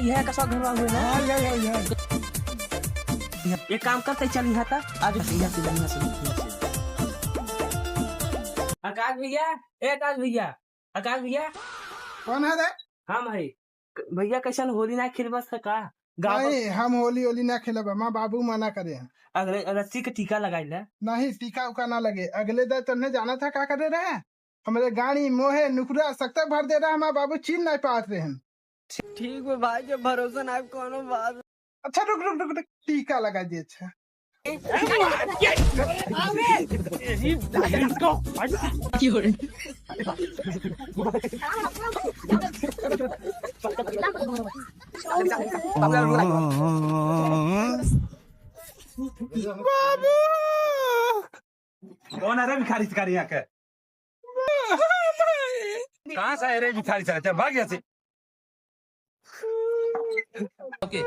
यह कसवा घर हुए ना। हाँ ये एक काम करते चल यहाँ तक आज यहाँ से आकाश भैया, ए आकाश भैया, आकाश भैया। कौन है रे? हाँ भाई भैया कैसन होली ना खेल बस का गाँव नहीं हम होली ना खेलब, माँ बाबू मना करे हैं। अगले रस्सी के टीका लगाई ला। नहीं टीका उका ना लगे। अगले दिन तुमने जाना था क्या करे रहे? हमारे गाड़ी मोहे नुकरा सख्त भर दे रहा है, माँ बाबू चीन नहीं पाते रहे हैं। ठीक है भाई, जब भरोसा ना कोनो बात। अच्छा रुक रुक रुक रुक, टीका लगा दिए। अच्छा बाबू कौन है रे भिखारी शिकारी यहाँ के? कहाँ से है रे भिखारी? चल भाग यहाँ से। ओके